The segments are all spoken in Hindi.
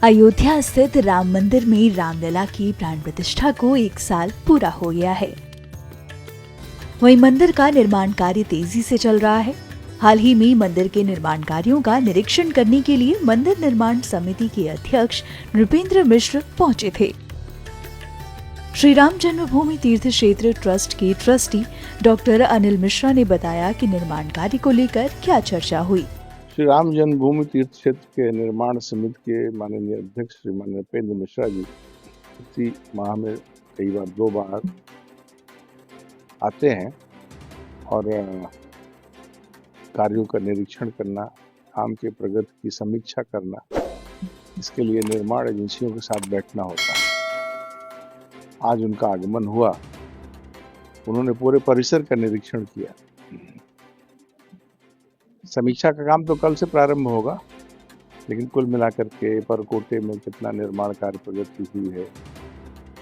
अयोध्या स्थित राम मंदिर में रामलला की प्राण प्रतिष्ठा को 1 साल पूरा हो गया है। वहीं मंदिर का निर्माण कार्य तेजी से चल रहा है। हाल ही में मंदिर के निर्माण कार्यों का निरीक्षण करने के लिए मंदिर निर्माण समिति के अध्यक्ष नृपेंद्र मिश्र पहुंचे थे। श्री राम जन्मभूमि तीर्थ क्षेत्र ट्रस्ट के ट्रस्टी डॉक्टर अनिल मिश्रा ने बताया कि निर्माण कार्य को लेकर क्या चर्चा हुई। श्री राम जन्मभूमि तीर्थ क्षेत्र के निर्माण समिति के माननीय अध्यक्ष श्रीमान नृपेंद्र मिश्रा जी इसी माह में कई बार 2 बार आते हैं और कार्यों का निरीक्षण करना, काम के प्रगति की समीक्षा करना, इसके लिए निर्माण एजेंसियों के साथ बैठना होता है। आज उनका आगमन हुआ, उन्होंने पूरे परिसर का निरीक्षण किया। समीक्षा का काम तो कल से प्रारंभ होगा, लेकिन कुल मिलाकर के परकोटे में कितना निर्माण कार्य प्रगति हुई है,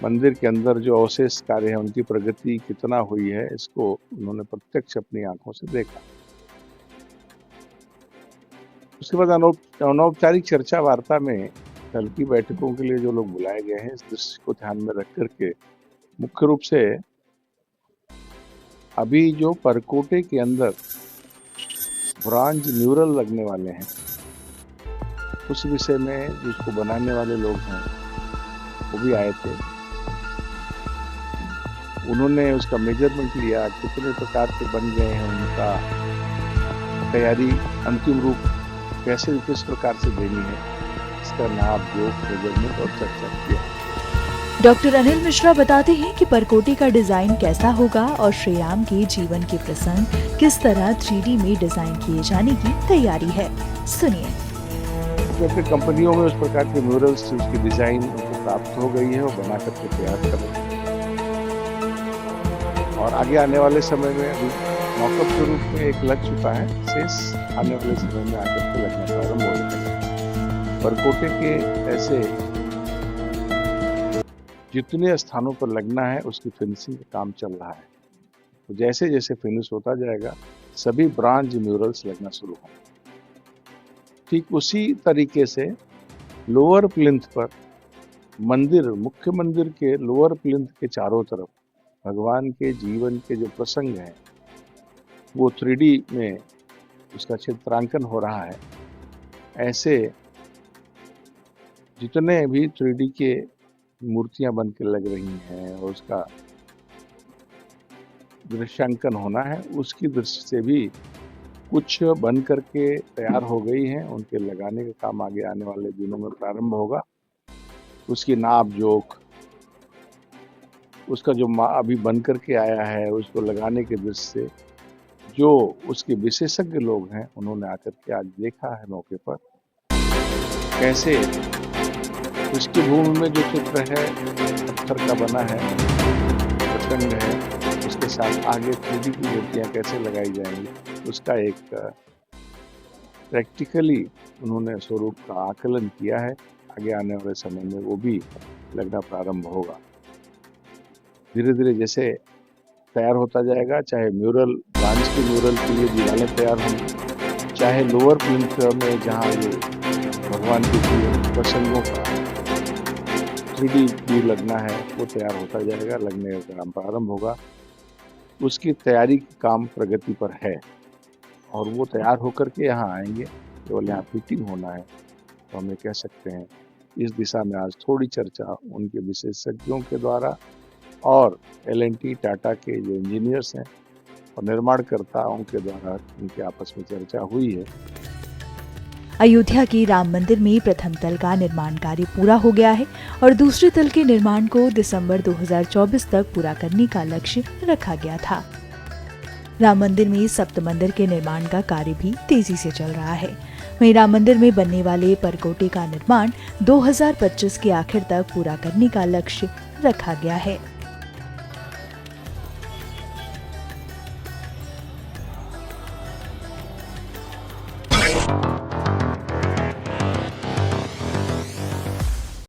मंदिर के अंदर जो अवशेष कार्य है उनकी प्रगति कितना हुई है, इसको उन्होंने प्रत्यक्ष अपनी आंखों से देखा। उसके बाद अनौपचारिक चर्चा वार्ता में कल की बैठकों के लिए जो लोग बुलाए गए हैं, इस दृश्य को ध्यान में रख करके मुख्य रूप से अभी जो परकोटे के अंदर ब्रॉन्ज म्यूरल लगने वाले हैं, उस विषय में जिसको बनाने वाले लोग हैं वो भी आए थे। उन्होंने उसका मेजरमेंट लिया, कितने प्रकार के बन गए हैं, उनका तैयारी अंतिम रूप कैसे किस प्रकार से देनी है, इसका नाप जोख मेजरमेंट और चर्चा किया। डॉक्टर अनिल मिश्रा बताते हैं कि परकोटे का डिजाइन कैसा होगा और श्री राम के जीवन के प्रसंग किस तरह 3D में डिजाइन किए जाने की तैयारी है। सुनिए। जैसे कंपनियों में उस प्रकार के म्यूरल्स उसकी डिजाइन उनको प्राप्त हो गई है और बना करके तैयार कर रहे हैं और आगे आने वाले समय में अभी मॉकअप के रूप में एक लग चुका है, शेष आने वाले समय में आकर के लगना प्रारंभ हो जाएगा। परकोटे के ऐसे जितने स्थानों पर लगना है उसकी फिनिशिंग का काम चल रहा है। तो जैसे जैसे फिनिश होता जाएगा सभी ब्रॉन्ज म्यूरल्स लगना शुरू होंगे। ठीक उसी तरीके से लोअर प्लिंथ पर मंदिर, मुख्य मंदिर के लोअर प्लिंथ के चारों तरफ भगवान के जीवन के जो प्रसंग हैं वो 3D में उसका चित्रांकन हो रहा है। ऐसे जितने भी 3D के मूर्तियां बन के लग रही हैं और उसका दृश्यांकन होना है, उसकी दृष्टि से भी कुछ बन करके तैयार हो गई हैं। उनके लगाने का काम आगे आने वाले दिनों में प्रारंभ होगा। उसकी नाप जोख, उसका जो अभी बन करके आया है उसको लगाने की दृष्टि से जो उसके विशेषज्ञ लोग हैं उन्होंने आकर के आज देखा है मौके पर कैसे उसकी भूमि में जो चित्र है पत्थर का बना है, प्रसंग है, उसके साथ आगे 3D की मूर्तियां कैसे लगाई जाएंगी, उसका एक प्रैक्टिकली उन्होंने स्वरूप का आकलन किया है। आगे आने वाले समय में वो भी लगना प्रारंभ होगा। धीरे धीरे जैसे तैयार होता जाएगा, चाहे म्यूरल, ब्रॉन्ज के म्यूरल के लिए दीवारें तैयार होंगी, चाहे लोअर प्लिंथ में जहाँ ये भगवान के जीवन प्रसंगों का 3D भी लगना है वो तैयार होता जाएगा, लगने का काम प्रारंभ होगा। उसकी तैयारी का काम प्रगति पर है और वो तैयार होकर के यहाँ आएंगे, केवल यहाँ फिटिंग होना है। तो हम ये कह सकते हैं इस दिशा में आज थोड़ी चर्चा उनके विशेषज्ञों के द्वारा और L&T टाटा के जो इंजीनियर्स हैं और निर्माणकर्ताओं के द्वारा उनके आपस में चर्चा हुई है। अयोध्या के राम मंदिर में प्रथम तल का निर्माण कार्य पूरा हो गया है और दूसरे तल के निर्माण को दिसंबर 2024 तक पूरा करने का लक्ष्य रखा गया था। राम मंदिर में सप्त मंदिर के निर्माण का कार्य भी तेजी से चल रहा है। वहीं राम मंदिर में बनने वाले परकोटे का निर्माण 2025 के आखिर तक पूरा करने का लक्ष्य रखा गया है।